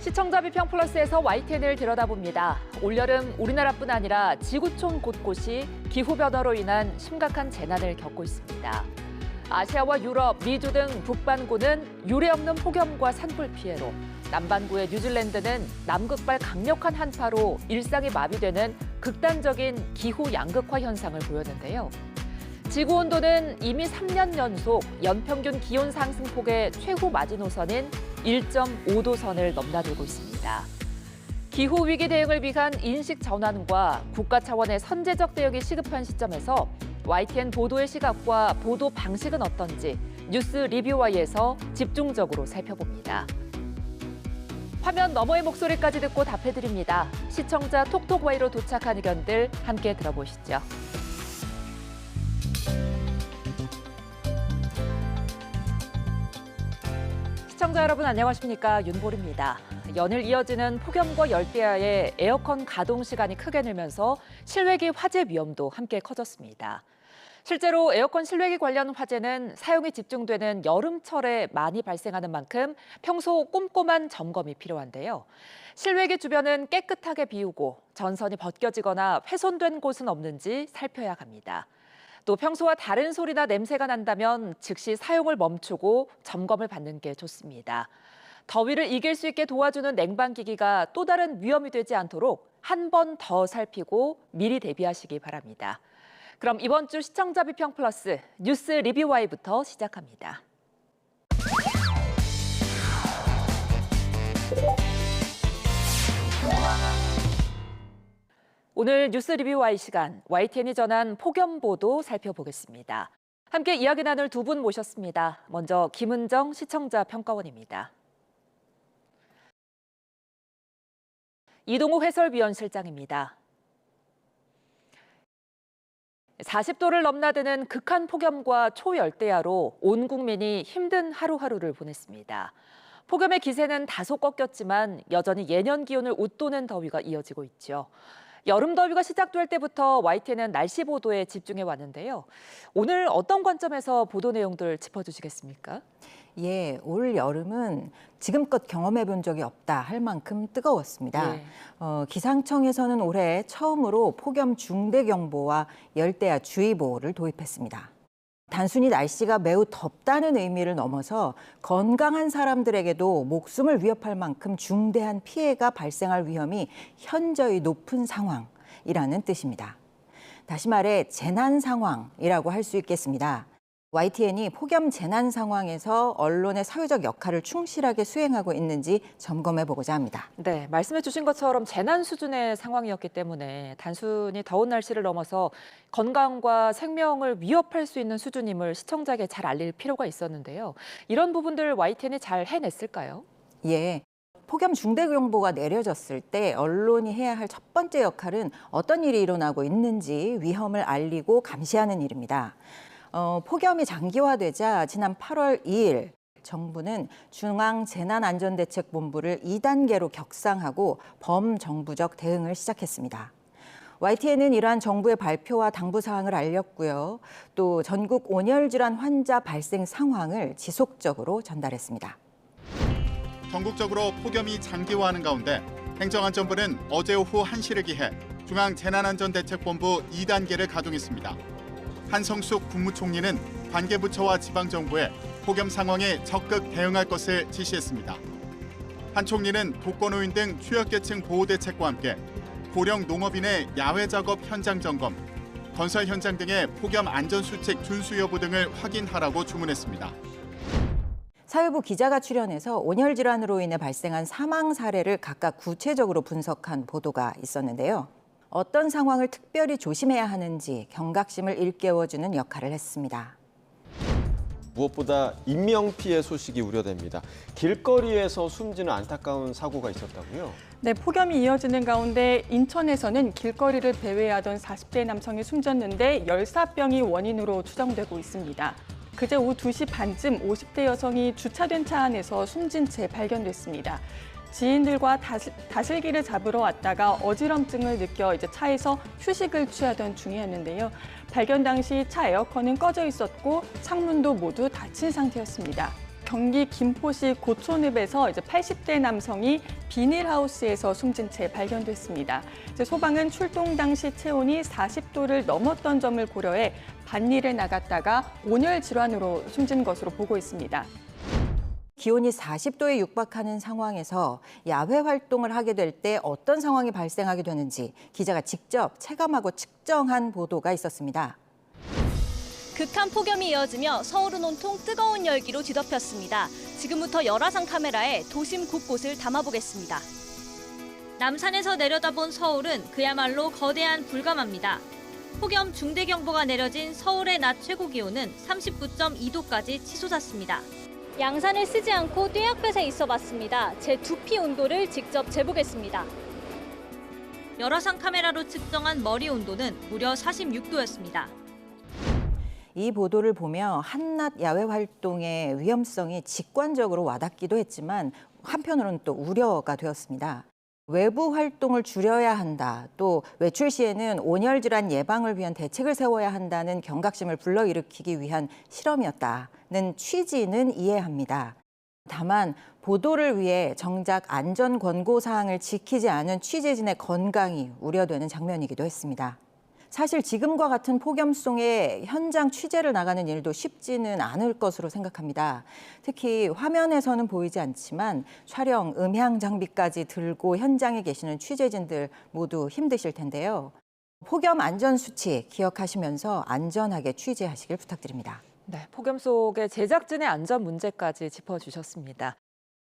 시청자 비평 플러스에서 YTN을 들여다봅니다. 올여름 우리나라뿐 아니라 지구촌 곳곳이 기후변화로 인한 심각한 재난을 겪고 있습니다. 아시아와 유럽, 미주 등 북반구는 유례없는 폭염과 산불 피해로, 남반구의 뉴질랜드는 남극발 강력한 한파로 일상이 마비되는 극단적인 기후 양극화 현상을 보였는데요. 지구온도는 이미 3년 연속 연평균 기온 상승폭의 최후 마지노선인 1.5도 선을 넘나들고 있습니다. 기후위기 대응을 위한 인식 전환과 국가 차원의 선제적 대응이 시급한 시점에서 YTN 보도의 시각과 보도 방식은 어떤지 뉴스 리뷰와이에서 집중적으로 살펴봅니다. 화면 너머의 목소리까지 듣고 답해드립니다. 시청자 톡톡와이로 도착한 의견들 함께 들어보시죠. 시청자 여러분 안녕하십니까? 윤보리입니다. 연일 이어지는 폭염과 열대야에 에어컨 가동 시간이 크게 늘면서 실외기 화재 위험도 함께 커졌습니다. 실제로 에어컨 실외기 관련 화재는 사용이 집중되는 여름철에 많이 발생하는 만큼 평소 꼼꼼한 점검이 필요한데요. 실외기 주변은 깨끗하게 비우고 전선이 벗겨지거나 훼손된 곳은 없는지 살펴야 합니다. 또 평소와 다른 소리나 냄새가 난다면 즉시 사용을 멈추고 점검을 받는 게 좋습니다. 더위를 이길 수 있게 도와주는 냉방기기가 또 다른 위험이 되지 않도록 한 번 더 살피고 미리 대비하시기 바랍니다. 그럼 이번 주 시청자 비평 플러스 뉴스 리뷰와이부터 시작합니다. 오늘 뉴스 리뷰와이 시간, YTN이 전한 폭염 보도 살펴보겠습니다. 함께 이야기 나눌 두 분 모셨습니다. 먼저 김은정 시청자 평가원입니다. 이동우 해설위원실장입니다. 40도를 넘나드는 극한 폭염과 초열대야로 온 국민이 힘든 하루하루를 보냈습니다. 폭염의 기세는 다소 꺾였지만 여전히 예년 기온을 웃도는 더위가 이어지고 있죠. 여름 더위가 시작될 때부터 YTN은 날씨 보도에 집중해 왔는데요. 오늘 어떤 관점에서 보도 내용들 짚어주시겠습니까? 예, 올 여름은 지금껏 경험해 본 적이 없다 할 만큼 뜨거웠습니다. 예. 기상청에서는 올해 처음으로 폭염 중대경보와 열대야 주의보를 도입했습니다. 단순히 날씨가 매우 덥다는 의미를 넘어서 건강한 사람들에게도 목숨을 위협할 만큼 중대한 피해가 발생할 위험이 현저히 높은 상황이라는 뜻입니다. 다시 말해 재난 상황이라고 할 수 있겠습니다. YTN이 폭염 재난 상황에서 언론의 사회적 역할을 충실하게 수행하고 있는지 점검해 보고자 합니다. 네, 말씀해 주신 것처럼 재난 수준의 상황이었기 때문에 단순히 더운 날씨를 넘어서 건강과 생명을 위협할 수 있는 수준임을 시청자에게 잘 알릴 필요가 있었는데요. 이런 부분들 YTN이 잘 해냈을까요? 예. 폭염 중대경보가 내려졌을 때 언론이 해야 할 첫 번째 역할은 어떤 일이 일어나고 있는지 위험을 알리고 감시하는 일입니다. 폭염이 장기화되자 지난 8월 2일 정부는 중앙재난안전대책본부를 2단계로 격상하고 범정부적 대응을 시작했습니다. YTN은 이러한 정부의 발표와 당부 사항을 알렸고요. 또 전국 온열질환 환자 발생 상황을 지속적으로 전달했습니다. 전국적으로 폭염이 장기화하는 가운데 행정안전부는 어제 오후 1시를 기해 중앙재난안전대책본부 2단계를 가동했습니다. 한성숙 국무총리는 관계부처와 지방정부에 폭염 상황에 적극 대응할 것을 지시했습니다. 한 총리는 독거노인 등 취약계층 보호 대책과 함께 고령 농업인의 야외 작업 현장 점검, 건설 현장 등의 폭염 안전수칙 준수 여부 등을 확인하라고 주문했습니다. 사회부 기자가 출연해서 온열질환으로 인해 발생한 사망 사례를 각각 구체적으로 분석한 보도가 있었는데요. 어떤 상황을 특별히 조심해야 하는지 경각심을 일깨워주는 역할을 했습니다. 무엇보다 인명피해 소식이 우려됩니다. 길거리에서 숨지는 안타까운 사고가 있었다고요? 네, 폭염이 이어지는 가운데 인천에서는 길거리를 배회하던 40대 남성이 숨졌는데 열사병이 원인으로 추정되고 있습니다. 그제 오후 2시 반쯤 50대 여성이 주차된 차 안에서 숨진 채 발견됐습니다. 지인들과 다슬기를 잡으러 왔다가 어지럼증을 느껴 차에서 휴식을 취하던 중이었는데요. 발견 당시 차 에어컨은 꺼져 있었고 창문도 모두 닫힌 상태였습니다. 경기 김포시 고촌읍에서 80대 남성이 비닐하우스에서 숨진 채 발견됐습니다. 소방은 출동 당시 체온이 40도를 넘었던 점을 고려해 밭일에 나갔다가 온열 질환으로 숨진 것으로 보고 있습니다. 기온이 40도에 육박하는 상황에서 야외 활동을 하게 될 때 어떤 상황이 발생하게 되는지 기자가 직접 체감하고 측정한 보도가 있었습니다. 극한 폭염이 이어지며 서울은 온통 뜨거운 열기로 뒤덮였습니다. 지금부터 열화상 카메라에 도심 곳곳을 담아보겠습니다. 남산에서 내려다본 서울은 그야말로 거대한 불감합니다. 폭염 중대경보가 내려진 서울의 낮 최고 기온은 39.2도까지 치솟았습니다. 양산을 쓰지 않고 뙤약볕에 있어봤습니다. 제 두피 온도를 직접 재보겠습니다. 열화상 카메라로 측정한 머리 온도는 무려 46도였습니다. 이 보도를 보며 한낮 야외 활동의 위험성이 직관적으로 와닿기도 했지만 한편으로는 또 우려가 되었습니다. 외부 활동을 줄여야 한다. 또 외출 시에는 온열 질환 예방을 위한 대책을 세워야 한다는 경각심을 불러일으키기 위한 실험이었다는 취지는 이해합니다. 다만 보도를 위해 정작 안전 권고 사항을 지키지 않은 취재진의 건강이 우려되는 장면이기도 했습니다. 사실 지금과 같은 폭염송에 현장 취재를 나가는 일도 쉽지는 않을 것으로 생각합니다. 특히 화면에서는 보이지 않지만 촬영, 음향 장비까지 들고 현장에 계시는 취재진들 모두 힘드실 텐데요. 폭염 안전 수칙 기억하시면서 안전하게 취재하시길 부탁드립니다. 네, 폭염 속의 제작진의 안전 문제까지 짚어주셨습니다.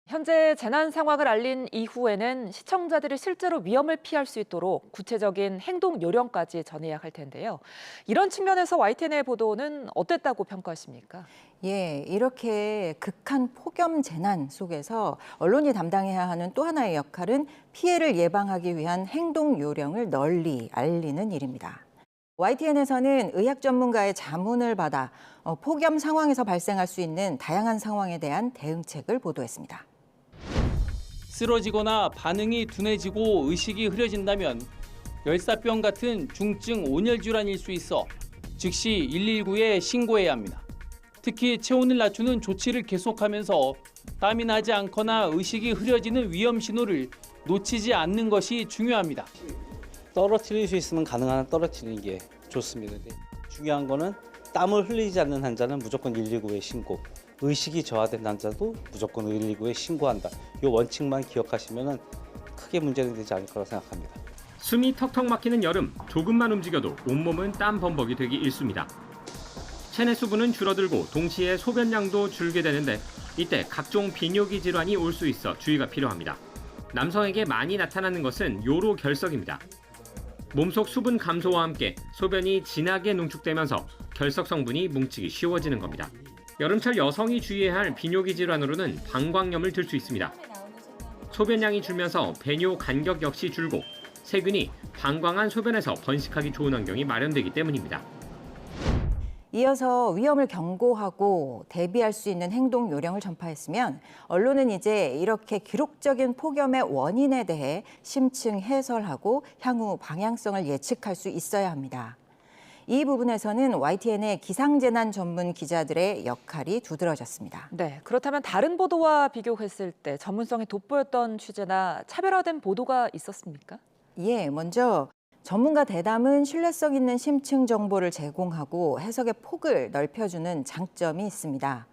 현재 재난 상황을 알린 이후에는 시청자들이 실제로 위험을 피할 수 있도록 구체적인 행동 요령까지 전해야 할 텐데요. 이런 측면에서 YTN의 보도는 어땠다고 평가하십니까? 예, 이렇게 극한 폭염 재난 속에서 언론이 담당해야 하는 또 하나의 역할은 피해를 예방하기 위한 행동 요령을 널리 알리는 일입니다. YTN에서는 의학 전문가의 자문을 받아 폭염 상황에서 발생할 수 있는 다양한 상황에 대한 대응책을 보도했습니다. 쓰러지거나 반응이 둔해지고 의식이 흐려진다면 열사병 같은 중증 온열 질환일 수 있어 즉시 119에 신고해야 합니다. 특히 체온을 낮추는 조치를 계속하면서 땀이 나지 않거나 의식이 흐려지는 위험 신호를 놓치지 않는 것이 중요합니다. 떨어뜨릴 수 있으면 가능한 한 떨어뜨리는 게 좋습니다. 중요한 거는 땀을 흘리지 않는 환자는 무조건 119에 신고, 의식이 저하된 환자도 무조건 119에 신고한다. 이 원칙만 기억하시면 크게 문제는 되지 않을 거라고 생각합니다. 숨이 턱턱 막히는 여름, 조금만 움직여도 온몸은 땀 범벅이 되기 일쑤입니다. 체내 수분은 줄어들고 동시에 소변량도 줄게 되는데 이때 각종 비뇨기 질환이 올 수 있어 주의가 필요합니다. 남성에게 많이 나타나는 것은 요로 결석입니다. 몸속 수분 감소와 함께 소변이 진하게 농축되면서 결석 성분이 뭉치기 쉬워지는 겁니다. 여름철 여성이 주의해야 할 비뇨기 질환으로는 방광염을 들 수 있습니다. 소변량이 줄면서 배뇨 간격 역시 줄고 세균이 방광한 소변에서 번식하기 좋은 환경이 마련되기 때문입니다. 이어서 위험을 경고하고 대비할 수 있는 행동 요령을 전파했으면 언론은 이제 이렇게 기록적인 폭염의 원인에 대해 심층 해설하고 향후 방향성을 예측할 수 있어야 합니다. 이 부분에서는 YTN의 기상재난 전문 기자들의 역할이 두드러졌습니다. 네, 그렇다면 다른 보도와 비교했을 때 전문성이 돋보였던 취재나 차별화된 보도가 있었습니까? 예, 먼저 전문가 대담은 신뢰성 있는 심층 정보를 제공하고 해석의 폭을 넓혀주는 장점이 있습니다.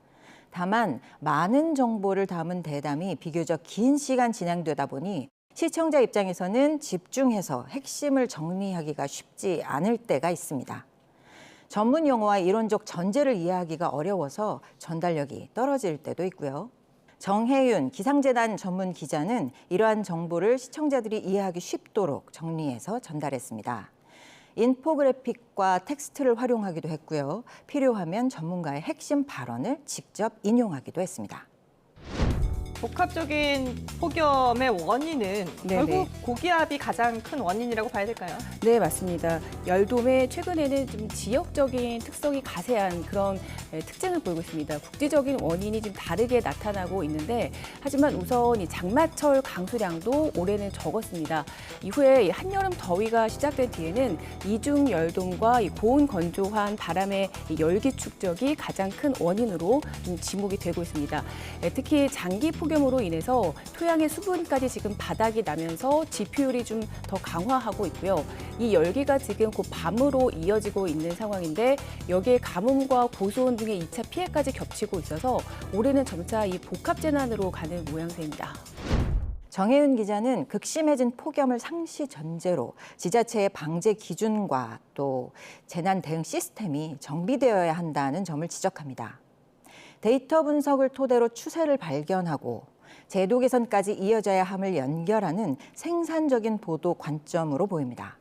다만 많은 정보를 담은 대담이 비교적 긴 시간 진행되다 보니 시청자 입장에서는 집중해서 핵심을 정리하기가 쉽지 않을 때가 있습니다. 전문 용어와 이론적 전제를 이해하기가 어려워서 전달력이 떨어질 때도 있고요. 정혜윤 기상재난 전문 기자는 이러한 정보를 시청자들이 이해하기 쉽도록 정리해서 전달했습니다. 인포그래픽과 텍스트를 활용하기도 했고요. 필요하면 전문가의 핵심 발언을 직접 인용하기도 했습니다. 복합적인 폭염의 원인은 결국 고기압이 가장 큰 원인이라고 봐야 될까요? 네, 맞습니다. 열돔의 최근에는 좀 지역적인 특성이 가세한 그런 특징을 보이고 있습니다. 국지적인 원인이 좀 다르게 나타나고 있는데 하지만 우선 이 장마철 강수량도 올해는 적었습니다. 이후에 한여름 더위가 시작된 뒤에는 이중 열돔과 이 고온 건조한 바람의 열기 축적이 가장 큰 원인으로 좀 지목이 되고 있습니다. 특히 장기 폭염으로 인해서 토양의 수분까지 지금 바닥이 나면서 지표율이 좀 더 강화하고 있고요. 이 열기가 지금 곧 밤으로 이어지고 있는 상황인데 여기에 가뭄과 고수온 등의 2차 피해까지 겹치고 있어서 올해는 점차 이 복합 재난으로 가는 모양새입니다. 정혜은 기자는 극심해진 폭염을 상시 전제로 지자체의 방제 기준과 또 재난 대응 시스템이 정비되어야 한다는 점을 지적합니다. 데이터 분석을 토대로 추세를 발견하고 제도 개선까지 이어져야 함을 연결하는 생산적인 보도 관점으로 보입니다.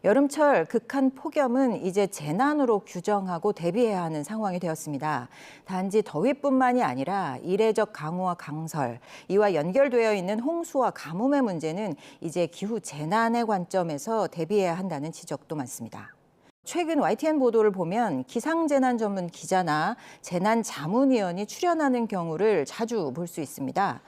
여름철 극한 폭염은 이제 재난으로 규정하고 대비해야 하는 상황이 되었습니다. 단지 더위뿐만이 아니라 이례적 강우와 강설, 이와 연결되어 있는 홍수와 가뭄의 문제는 이제 기후 재난의 관점에서 대비해야 한다는 지적도 많습니다. 최근 YTN 보도를 보면 기상재난 전문 기자나 재난자문위원이 출연하는 경우를 자주 볼 수 있습니다.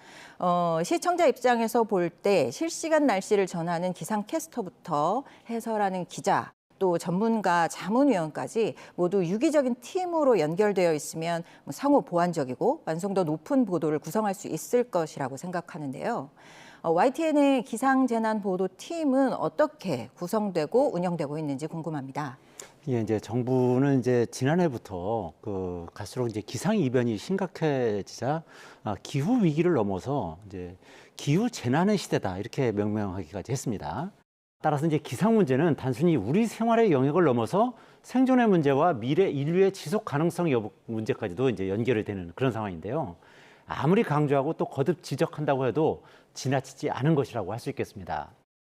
시청자 입장에서 볼 때 실시간 날씨를 전하는 기상캐스터부터 해설하는 기자, 또 전문가 자문위원까지 모두 유기적인 팀으로 연결되어 있으면 상호 보완적이고 완성도 높은 보도를 구성할 수 있을 것이라고 생각하는데요. YTN의 기상재난보도팀은 어떻게 구성되고 운영되고 있는지 궁금합니다. 예, 이제 정부는 이제 지난해부터 갈수록 이제 기상 이변이 심각해지자 기후 위기를 넘어서 이제 기후 재난의 시대다 이렇게 명명하기까지 했습니다. 따라서 이제 기상 문제는 단순히 우리 생활의 영역을 넘어서 생존의 문제와 미래 인류의 지속 가능성 여부 문제까지도 이제 연결이 되는 그런 상황인데요. 아무리 강조하고 또 거듭 지적한다고 해도 지나치지 않은 것이라고 할 수 있겠습니다.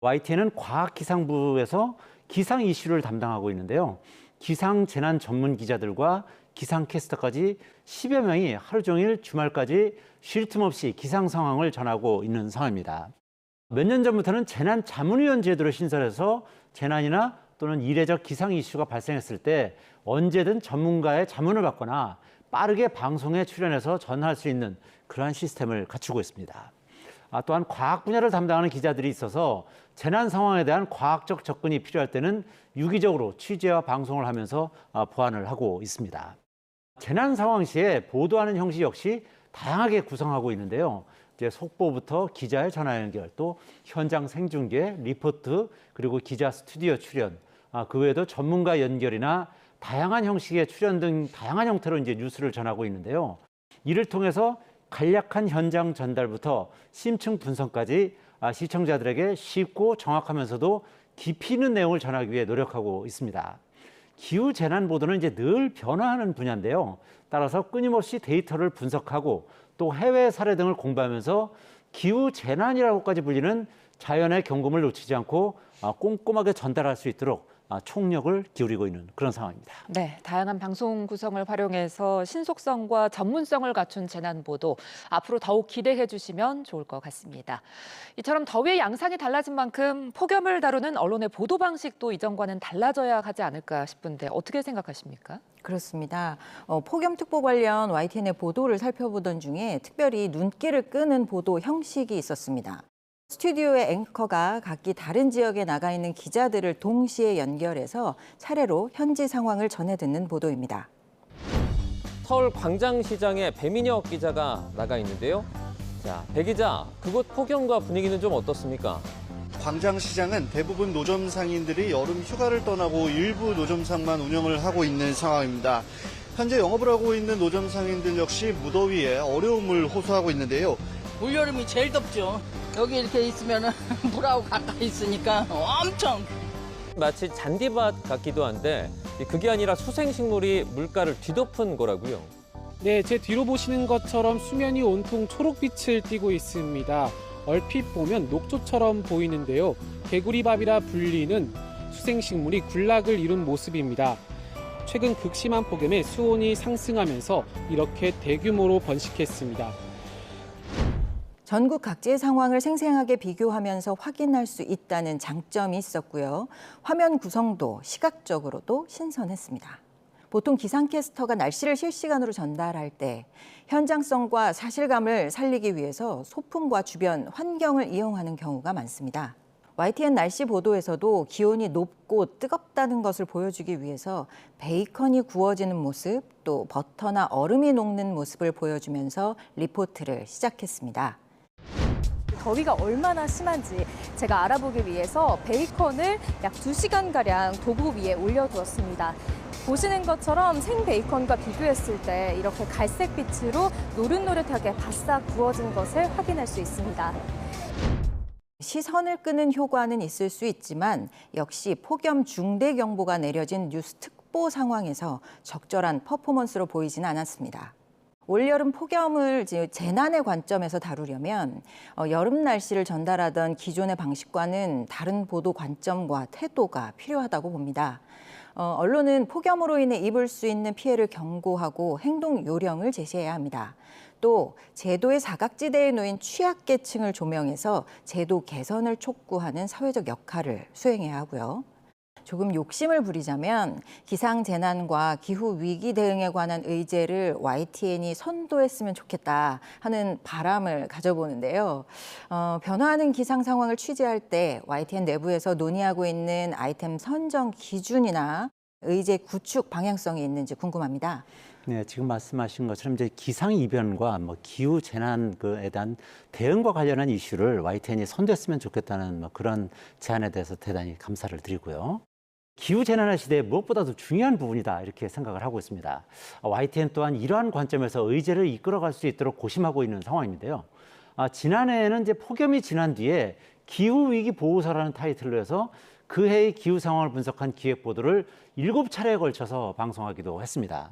YTN은 과학기상부에서 기상 이슈를 담당하고 있는데요. 기상 재난 전문 기자들과 기상 캐스터까지 10여 명이 하루 종일 주말까지 쉴 틈 없이 기상 상황을 전하고 있는 상황입니다. 몇 년 전부터는 재난 자문위원 제도를 신설해서 재난이나 또는 이례적 기상 이슈가 발생했을 때 언제든 전문가의 자문을 받거나 빠르게 방송에 출연해서 전할 수 있는 그러한 시스템을 갖추고 있습니다. 또한 과학 분야를 담당하는 기자들이 있어서 재난 상황에 대한 과학적 접근이 필요할 때는 유기적으로 취재와 방송을 하면서 보완을 하고 있습니다. 재난 상황 시에 보도하는 형식 역시 다양하게 구성하고 있는데요. 이제 속보부터 기자의 전화 연결, 또 현장 생중계, 리포트, 그리고 기자 스튜디오 출연, 그 외에도 전문가 연결이나 다양한 형식의 출연 등 다양한 형태로 이제 뉴스를 전하고 있는데요. 이를 통해서 간략한 현장 전달부터 심층 분석까지 시청자들에게 쉽고 정확하면서도 깊이 있는 내용을 전하기 위해 노력하고 있습니다. 기후 재난 보도는 이제 늘 변화하는 분야인데요. 따라서 끊임없이 데이터를 분석하고 또 해외 사례 등을 공부하면서 기후 재난이라고까지 불리는 자연의 경금을 놓치지 않고 꼼꼼하게 전달할 수 있도록 총력을 기울이고 있는 그런 상황입니다. 네, 다양한 방송 구성을 활용해서 신속성과 전문성을 갖춘 재난 보도 앞으로 더욱 기대해 주시면 좋을 것 같습니다. 이처럼 더위의 양상이 달라진 만큼 폭염을 다루는 언론의 보도 방식도 이전과는 달라져야 하지 않을까 싶은데 어떻게 생각하십니까? 그렇습니다. 폭염특보 관련 YTN의 보도를 살펴보던 중에 특별히 눈길을 끄는 보도 형식이 있었습니다. 스튜디오의 앵커가 각기 다른 지역에 나가 있는 기자들을 동시에 연결해서 차례로 현지 상황을 전해 듣는 보도입니다. 서울 광장시장에 배민혁 기자가 나가 있는데요. 자, 배 기자, 그곳 폭염과 분위기는 좀 어떻습니까? 광장시장은 대부분 노점 상인들이 여름 휴가를 떠나고 일부 노점상만 운영을 하고 있는 상황입니다. 현재 영업을 하고 있는 노점 상인들 역시 무더위에 어려움을 호소하고 있는데요. 올여름이 제일 덥죠. 여기 이렇게 있으면 물하고 가까이 있으니까 엄청. 마치 잔디밭 같기도 한데 그게 아니라 수생식물이 물가를 뒤덮은 거라고요. 네, 제 뒤로 보시는 것처럼 수면이 온통 초록빛을 띠고 있습니다. 얼핏 보면 녹조처럼 보이는데요. 개구리밥이라 불리는 수생식물이 군락을 이룬 모습입니다. 최근 극심한 폭염에 수온이 상승하면서 이렇게 대규모로 번식했습니다. 전국 각지의 상황을 생생하게 비교하면서 확인할 수 있다는 장점이 있었고요. 화면 구성도 시각적으로도 신선했습니다. 보통 기상캐스터가 날씨를 실시간으로 전달할 때 현장성과 사실감을 살리기 위해서 소품과 주변 환경을 이용하는 경우가 많습니다. YTN 날씨 보도에서도 기온이 높고 뜨겁다는 것을 보여주기 위해서 베이컨이 구워지는 모습, 또 버터나 얼음이 녹는 모습을 보여주면서 리포트를 시작했습니다. 더위가 얼마나 심한지 제가 알아보기 위해서 베이컨을 약 2시간가량 도구 위에 올려두었습니다. 보시는 것처럼 생 베이컨과 비교했을 때 이렇게 갈색빛으로 노릇노릇하게 바싹 구워진 것을 확인할 수 있습니다. 시선을 끄는 효과는 있을 수 있지만 역시 폭염 중대경보가 내려진 뉴스 특보 상황에서 적절한 퍼포먼스로 보이지는 않았습니다. 올여름 폭염을 재난의 관점에서 다루려면 여름 날씨를 전달하던 기존의 방식과는 다른 보도 관점과 태도가 필요하다고 봅니다. 언론은 폭염으로 인해 입을 수 있는 피해를 경고하고 행동 요령을 제시해야 합니다. 또 제도의 사각지대에 놓인 취약계층을 조명해서 제도 개선을 촉구하는 사회적 역할을 수행해야 하고요. 조금 욕심을 부리자면 기상재난과 기후위기 대응에 관한 의제를 YTN이 선도했으면 좋겠다 하는 바람을 가져보는데요. 변화하는 기상 상황을 취재할 때 YTN 내부에서 논의하고 있는 아이템 선정 기준이나 의제 구축 방향성이 있는지 궁금합니다. 네, 지금 말씀하신 것처럼 이제 기상 이변과 기후 재난에 대한 대응과 관련한 이슈를 YTN이 선도했으면 좋겠다는 그런 제안에 대해서 대단히 감사를 드리고요. 기후 재난의 시대에 무엇보다도 중요한 부분이다 이렇게 생각을 하고 있습니다. YTN 또한 이러한 관점에서 의제를 이끌어갈 수 있도록 고심하고 있는 상황인데요. 지난해에는 이제 폭염이 지난 뒤에 기후위기 보고서라는 타이틀로 해서 그 해의 기후 상황을 분석한 기획 보도를 7차례에 걸쳐서 방송하기도 했습니다.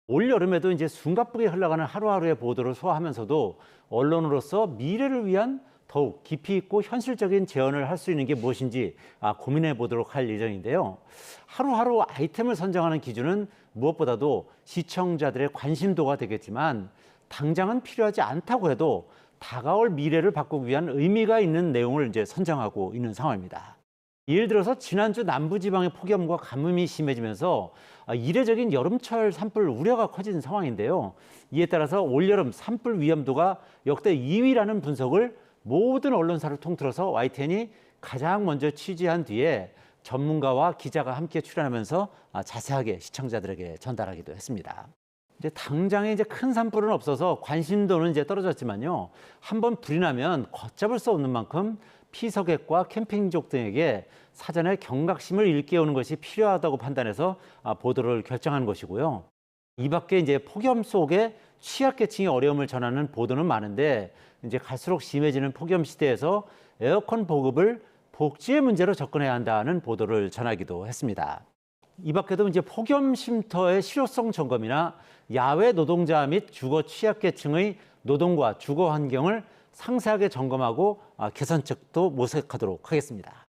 올 여름에도 이제 숨가쁘게 흘러가는 하루하루의 보도를 소화하면서도 언론으로서 미래를 위한 더욱 깊이 있고 현실적인 재현을 할 수 있는 게 무엇인지 고민해 보도록 할 예정인데요. 하루하루 아이템을 선정하는 기준은 무엇보다도 시청자들의 관심도가 되겠지만 당장은 필요하지 않다고 해도 다가올 미래를 바꾸기 위한 의미가 있는 내용을 이제 선정하고 있는 상황입니다. 예를 들어서 지난주 남부지방의 폭염과 가뭄이 심해지면서 이례적인 여름철 산불 우려가 커진 상황인데요. 이에 따라서 올여름 산불 위험도가 역대 2위라는 분석을 모든 언론사를 통틀어서 YTN이 가장 먼저 취재한 뒤에 전문가와 기자가 함께 출연하면서 자세하게 시청자들에게 전달하기도 했습니다. 이제 당장에 큰 산불은 없어서 관심도는 이제 떨어졌지만요. 한번 불이 나면 걷잡을 수 없는 만큼 피서객과 캠핑족 등에게 사전에 경각심을 일깨우는 것이 필요하다고 판단해서 보도를 결정한 것이고요. 이 밖에 이제 폭염 속에 취약계층의 어려움을 전하는 보도는 많은데 이제 갈수록 심해지는 폭염 시대에서 에어컨 보급을 복지의 문제로 접근해야 한다는 보도를 전하기도 했습니다. 이 밖에도 이제 폭염 쉼터의 실효성 점검이나 야외 노동자 및 주거 취약계층의 노동과 주거 환경을 상세하게 점검하고 개선책도 모색하도록 하겠습니다.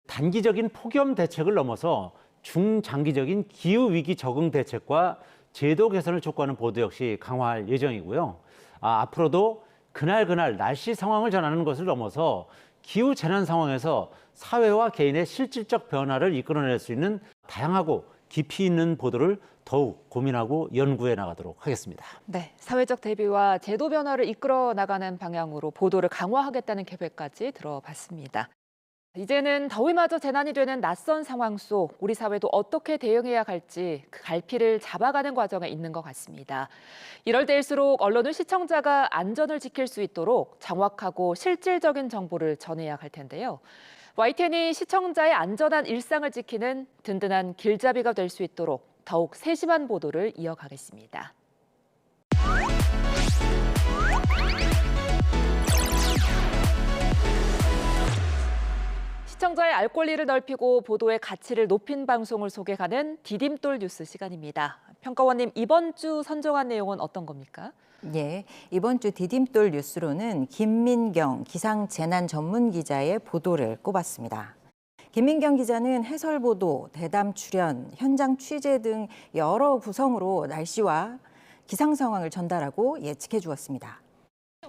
단기적인 폭염 대책을 넘어서 중장기적인 기후위기 적응 대책과 제도 개선을 촉구하는 보도 역시 강화할 예정이고요. 앞으로도 그날 날씨 상황을 전하는 것을 넘어서 기후 재난 상황에서 사회와 개인의 실질적 변화를 이끌어낼 수 있는 다양하고 깊이 있는 보도를 더욱 고민하고 연구해 나가도록 하겠습니다. 네, 사회적 대비와 제도 변화를 이끌어 나가는 방향으로 보도를 강화하겠다는 계획까지 들어봤습니다. 이제는 더위마저 재난이 되는 낯선 상황 속 우리 사회도 어떻게 대응해야 할지 그 갈피를 잡아가는 과정에 있는 것 같습니다. 이럴 때일수록 언론은 시청자가 안전을 지킬 수 있도록 정확하고 실질적인 정보를 전해야 할 텐데요. YTN이 시청자의 안전한 일상을 지키는 든든한 길잡이가 될 수 있도록 더욱 세심한 보도를 이어가겠습니다. 시청자의 알 권리를 넓히고 보도의 가치를 높인 방송을 소개하는 디딤돌 뉴스 시간입니다. 평가원님, 이번 주 선정한 내용은 어떤 겁니까? 네, 이번 주 디딤돌 뉴스로는 김민경 기상재난 전문 기자의 보도를 꼽았습니다. 김민경 기자는 해설 보도, 대담 출연, 현장 취재 등 여러 구성으로 날씨와 기상 상황을 전달하고 예측해 주었습니다.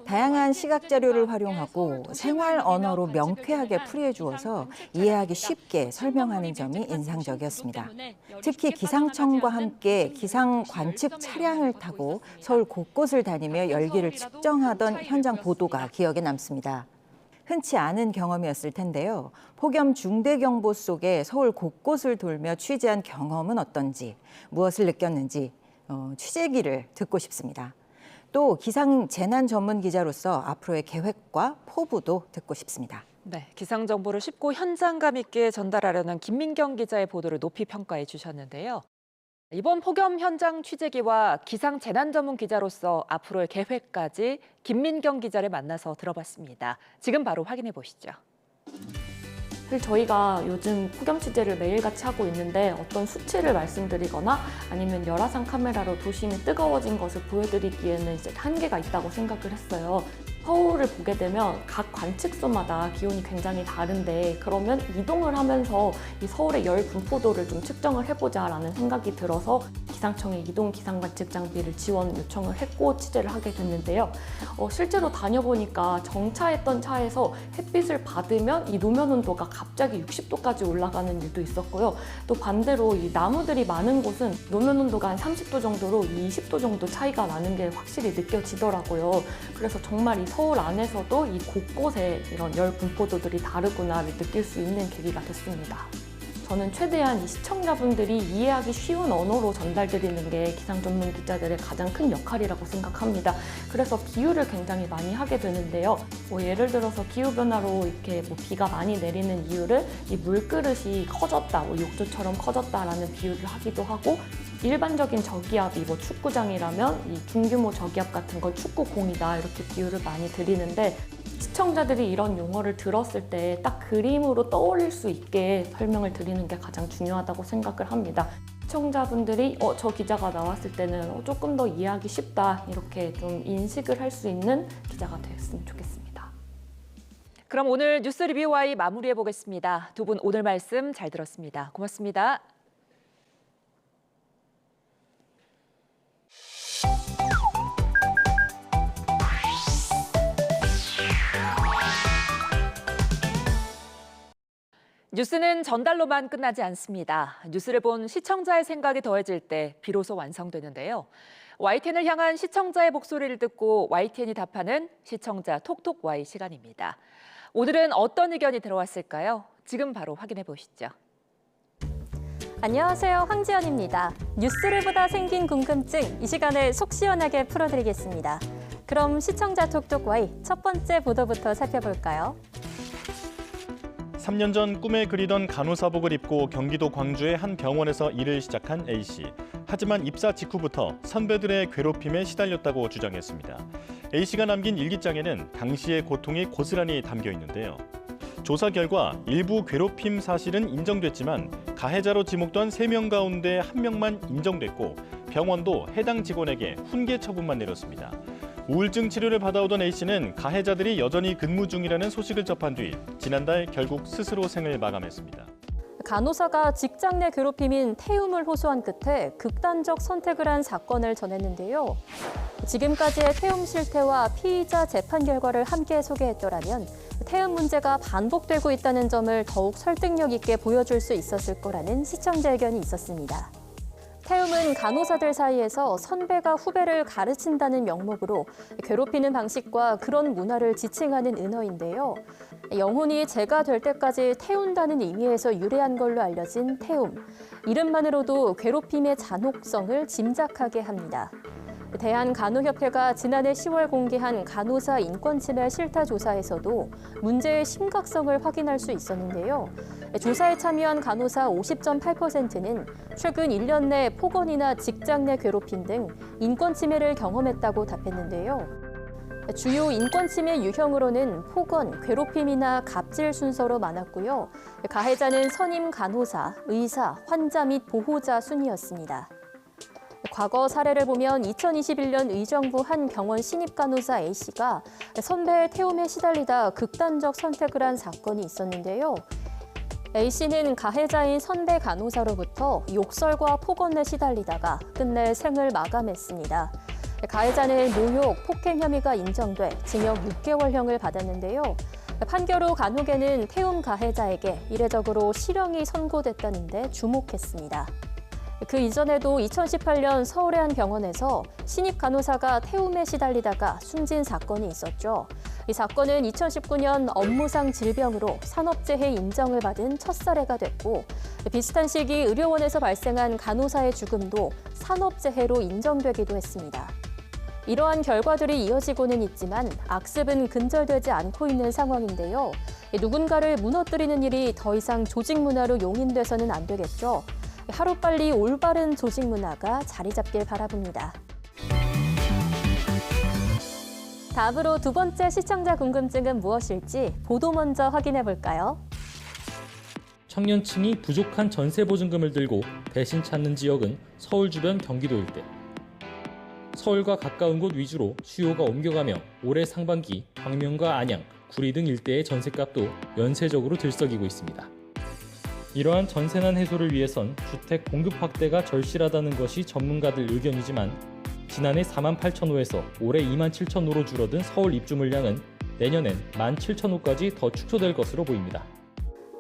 다양한 시각 자료를 활용하고 생활 언어로 명쾌하게 풀이해 주어서 이해하기 쉽게 설명하는 점이 인상적이었습니다. 특히 기상청과 함께 기상 관측 차량을 타고 서울 곳곳을 다니며 열기를 측정하던 현장 보도가 기억에 남습니다. 흔치 않은 경험이었을 텐데요. 폭염 중대경보 속에 서울 곳곳을 돌며 취재한 경험은 어떤지, 무엇을 느꼈는지 취재기를 듣고 싶습니다. 또 기상 재난 전문 기자로서 앞으로의 계획과 포부도 듣고 싶습니다. 네, 기상 정보를 쉽고 현장감 있게 전달하려는 김민경 기자의 보도를 높이 평가해 주셨는데요. 이번 폭염 현장 취재기와 기상 재난 전문 기자로서 앞으로의 계획까지 김민경 기자를 만나서 들어봤습니다. 지금 바로 확인해 보시죠. 저희가 요즘 폭염 취재를 매일같이 하고 있는데 어떤 수치를 말씀드리거나 아니면 열화상 카메라로 도심이 뜨거워진 것을 보여드리기에는 이제 한계가 있다고 생각을 했어요. 서울을 보게 되면 각 관측소마다 기온이 굉장히 다른데 그러면 이동을 하면서 이 서울의 열 분포도를 좀 측정을 해보자라는 생각이 들어서 기상청에 이동 기상 관측 장비를 지원 요청을 했고 취재를 하게 됐는데요. 실제로 다녀보니까 정차했던 차에서 햇빛을 받으면 이 노면 온도가 갑자기 60도까지 올라가는 일도 있었고요. 또 반대로 이 나무들이 많은 곳은 노면 온도가 한 30도 정도로 20도 정도 차이가 나는 게 확실히 느껴지더라고요. 그래서 정말 이 서울 안에서도 이 곳곳에 이런 열 분포도들이 다르구나를 느낄 수 있는 계기가 됐습니다. 저는 최대한 이 시청자분들이 이해하기 쉬운 언어로 전달드리는 게 기상 전문 기자들의 가장 큰 역할이라고 생각합니다. 그래서 비유를 굉장히 많이 하게 되는데요. 예를 들어서 기후변화로 이렇게 비가 많이 내리는 이유를 이 물그릇이 커졌다, 욕조처럼 커졌다라는 비유를 하기도 하고 일반적인 저기압이 축구장이라면 이 중규모 저기압 같은 건 축구공이다 이렇게 비유를 많이 드리는데 시청자들이 이런 용어를 들었을 때 딱 그림으로 떠올릴 수 있게 설명을 드리는 게 가장 중요하다고 생각을 합니다. 시청자분들이 저 기자가 나왔을 때는 조금 더 이해하기 쉽다 이렇게 좀 인식을 할 수 있는 기자가 되었으면 좋겠습니다. 그럼 오늘 뉴스 리뷰와이 마무리해 보겠습니다. 두 분 오늘 말씀 잘 들었습니다. 고맙습니다. 뉴스는 전달로만 끝나지 않습니다. 뉴스를 본 시청자의 생각이 더해질 때 비로소 완성되는데요. YTN을 향한 시청자의 목소리를 듣고 YTN이 답하는 시청자 톡톡Y 시간입니다. 오늘은 어떤 의견이 들어왔을까요? 지금 바로 확인해 보시죠. 안녕하세요. 황지연입니다. 뉴스를 보다 생긴 궁금증 이 시간에 속 시원하게 풀어드리겠습니다. 그럼 시청자 톡톡Y 첫 번째 보도부터 살펴볼까요? 3년 전 꿈에 그리던 간호사복을 입고 경기도 광주의 한 병원에서 일을 시작한 A씨. 하지만 입사 직후부터 선배들의 괴롭힘에 시달렸다고 주장했습니다. A씨가 남긴 일기장에는 당시의 고통이 고스란히 담겨 있는데요. 조사 결과 일부 괴롭힘 사실은 인정됐지만 가해자로 지목된 3명 가운데 1명만 인정됐고 병원도 해당 직원에게 훈계 처분만 내렸습니다. 우울증 치료를 받아오던 A씨는 가해자들이 여전히 근무 중이라는 소식을 접한 뒤 지난달 결국 스스로 생을 마감했습니다. 간호사가 직장 내 괴롭힘인 태움을 호소한 끝에 극단적 선택을 한 사건을 전했는데요. 지금까지의 태움 실태와 피의자 재판 결과를 함께 소개했더라면 태움 문제가 반복되고 있다는 점을 더욱 설득력 있게 보여줄 수 있었을 거라는 시청자 의견이 있었습니다. 태움은 간호사들 사이에서 선배가 후배를 가르친다는 명목으로 괴롭히는 방식과 그런 문화를 지칭하는 은어인데요. 영혼이 재가 될 때까지 태운다는 의미에서 유래한 걸로 알려진 태움. 이름만으로도 괴롭힘의 잔혹성을 짐작하게 합니다. 대한간호협회가 지난해 10월 공개한 간호사 인권침해 실태 조사에서도 문제의 심각성을 확인할 수 있었는데요. 조사에 참여한 간호사 50.8%는 최근 1년 내 폭언이나 직장 내 괴롭힘 등 인권침해를 경험했다고 답했는데요. 주요 인권침해 유형으로는 폭언, 괴롭힘이나 갑질 순서로 많았고요. 가해자는 선임 간호사, 의사, 환자 및 보호자 순이었습니다. 과거 사례를 보면 2021년 의정부 한 병원 신입 간호사 A씨가 선배의 태움에 시달리다 극단적 선택을 한 사건이 있었는데요. A씨는 가해자인 선배 간호사로부터 욕설과 폭언에 시달리다가 끝내 생을 마감했습니다. 가해자는 모욕, 폭행 혐의가 인정돼 징역 6개월형을 받았는데요. 판결 후 간혹에는 태움 가해자에게 이례적으로 실형이 선고됐다는데 주목했습니다. 그 이전에도 2018년 서울의 한 병원에서 신입 간호사가 태움에 시달리다가 숨진 사건이 있었죠. 이 사건은 2019년 업무상 질병으로 산업재해 인정을 받은 첫 사례가 됐고, 비슷한 시기 의료원에서 발생한 간호사의 죽음도 산업재해로 인정되기도 했습니다. 이러한 결과들이 이어지고는 있지만 악습은 근절되지 않고 있는 상황인데요. 누군가를 무너뜨리는 일이 더 이상 조직 문화로 용인돼서는 안 되겠죠. 하루빨리 올바른 조직 문화가 자리 잡길 바라봅니다. 다음으로 두 번째 시청자 궁금증은 무엇일지 보도 먼저 확인해 볼까요? 청년층이 부족한 전세보증금을 들고 대신 찾는 지역은 서울 주변 경기도 일대. 서울과 가까운 곳 위주로 수요가 옮겨가며 올해 상반기 광명과 안양, 구리 등 일대의 전셋값도 연쇄적으로 들썩이고 있습니다. 이러한 전세난 해소를 위해선 주택 공급 확대가 절실하다는 것이 전문가들 의견이지만 지난해 48,000호에서 올해 27,000호로 줄어든 서울 입주 물량은 내년엔 17,000호까지 더 축소될 것으로 보입니다.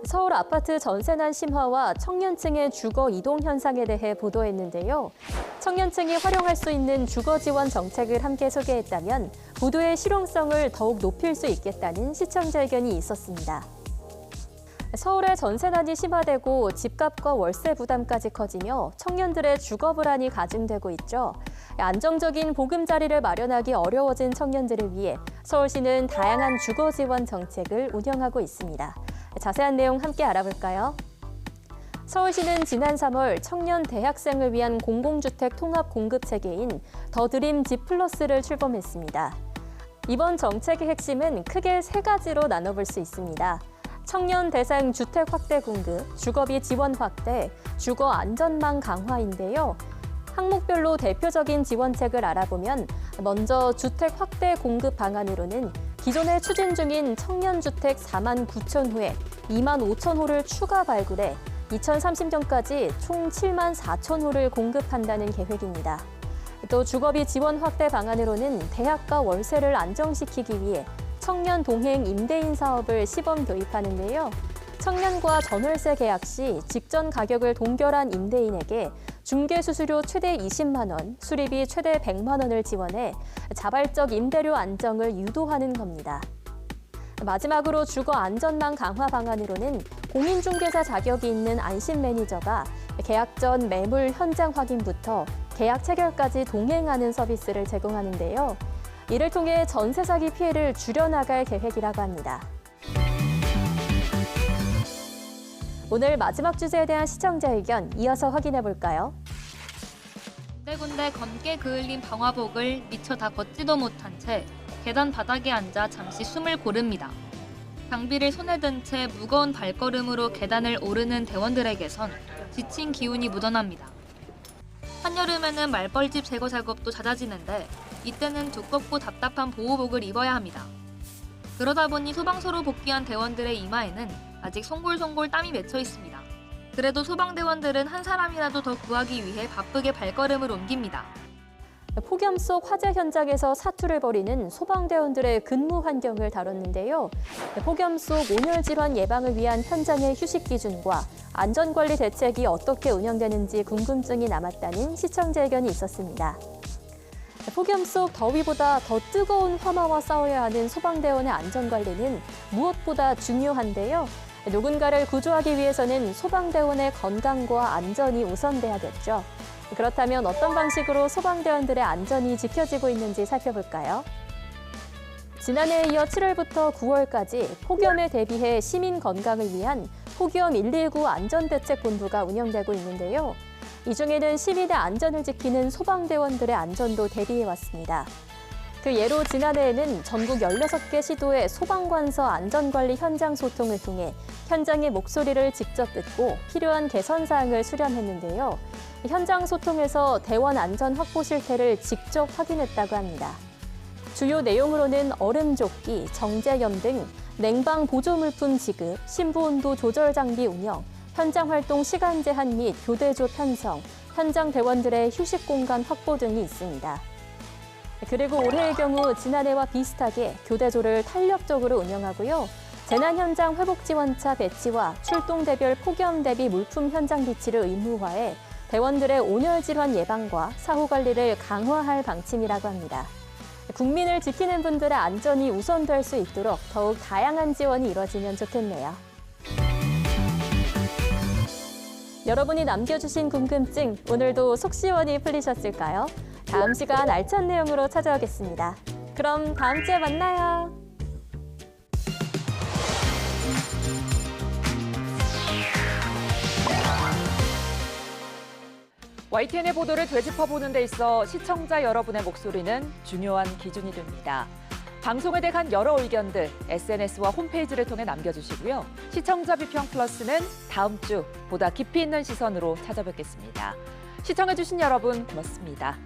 서울 아파트 전세난 심화와 청년층의 주거 이동 현상에 대해 보도했는데요. 청년층이 활용할 수 있는 주거 지원 정책을 함께 소개했다면 보도의 실용성을 더욱 높일 수 있겠다는 시청자 의견이 있었습니다. 서울의 전세난이 심화되고 집값과 월세 부담까지 커지며 청년들의 주거 불안이 가중되고 있죠. 안정적인 보금자리를 마련하기 어려워진 청년들을 위해 서울시는 다양한 주거 지원 정책을 운영하고 있습니다. 자세한 내용 함께 알아볼까요? 서울시는 지난 3월 청년 대학생을 위한 공공주택 통합 공급 체계인 더 드림 G 플러스를 출범했습니다. 이번 정책의 핵심은 크게 세 가지로 나눠볼 수 있습니다. 청년 대상 주택 확대 공급, 주거비 지원 확대, 주거 안전망 강화인데요. 항목별로 대표적인 지원책을 알아보면 먼저 주택 확대 공급 방안으로는 기존에 추진 중인 청년주택 4만 9천 호에 2만 5천 호를 추가 발굴해 2030년까지 총 7만 4천 호를 공급한다는 계획입니다. 또 주거비 지원 확대 방안으로는 대학가 월세를 안정시키기 위해 청년 동행 임대인 사업을 시범 도입하는데요. 청년과 전월세 계약 시 직전 가격을 동결한 임대인에게 중개 수수료 최대 20만 원, 수리비 최대 100만 원을 지원해 자발적 임대료 안정을 유도하는 겁니다. 마지막으로 주거 안전망 강화 방안으로는 공인중개사 자격이 있는 안심 매니저가 계약 전 매물 현장 확인부터 계약 체결까지 동행하는 서비스를 제공하는데요. 이를 통해 전세 사기 피해를 줄여나갈 계획이라고 합니다. 오늘 마지막 주제에 대한 시청자 의견 이어서 확인해 볼까요? 군데군데 검게 그을린 방화복을 미처 다 걷지도 못한 채 계단 바닥에 앉아 잠시 숨을 고릅니다. 장비를 손에 든 채 무거운 발걸음으로 계단을 오르는 대원들에게선 지친 기운이 묻어납니다. 한여름에는 말벌집 제거 작업도 잦아지는데 이때는 두껍고 답답한 보호복을 입어야 합니다. 그러다 보니 소방서로 복귀한 대원들의 이마에는 아직 송골송골 땀이 맺혀 있습니다. 그래도 소방대원들은 한 사람이라도 더 구하기 위해 바쁘게 발걸음을 옮깁니다. 폭염 속 화재 현장에서 사투를 벌이는 소방대원들의 근무 환경을 다뤘는데요. 폭염 속 온열 질환 예방을 위한 현장의 휴식 기준과 안전관리 대책이 어떻게 운영되는지 궁금증이 남았다는 시청자 의견이 있었습니다. 폭염 속 더위보다 더 뜨거운 화마와 싸워야 하는 소방대원의 안전관리는 무엇보다 중요한데요. 누군가를 구조하기 위해서는 소방대원의 건강과 안전이 우선돼야겠죠. 그렇다면 어떤 방식으로 소방대원들의 안전이 지켜지고 있는지 살펴볼까요? 지난해에 이어 7월부터 9월까지 폭염에 대비해 시민 건강을 위한 폭염 119 안전대책본부가 운영되고 있는데요. 이 중에는 시민의 안전을 지키는 소방대원들의 안전도 대비해왔습니다. 그 예로 지난해에는 전국 16개 시도의 소방관서 안전관리 현장 소통을 통해 현장의 목소리를 직접 듣고 필요한 개선 사항을 수렴했는데요. 현장 소통에서 대원 안전 확보 실태를 직접 확인했다고 합니다. 주요 내용으로는 얼음조끼, 정제염 등 냉방 보조물품 지급, 신부온도 조절 장비 운영, 현장 활동 시간 제한 및 교대조 편성, 현장 대원들의 휴식 공간 확보 등이 있습니다. 그리고 올해의 경우 지난해와 비슷하게 교대조를 탄력적으로 운영하고요. 재난 현장 회복 지원차 배치와 출동 대별 폭염 대비 물품 현장 비치를 의무화해 대원들의 온열 질환 예방과 사후 관리를 강화할 방침이라고 합니다. 국민을 지키는 분들의 안전이 우선될 수 있도록 더욱 다양한 지원이 이뤄지면 좋겠네요. 여러분이 남겨주신 궁금증 오늘도 속 시원히 풀리셨을까요? 다음 시간 알찬 내용으로 찾아오겠습니다. 그럼 다음 주에 만나요. YTN의 보도를 되짚어보는 데 있어 시청자 여러분의 목소리는 중요한 기준이 됩니다. 방송에 대한 여러 의견들 SNS와 홈페이지를 통해 남겨주시고요. 시청자 비평 플러스는 다음 주 보다 깊이 있는 시선으로 찾아뵙겠습니다. 시청해주신 여러분 고맙습니다.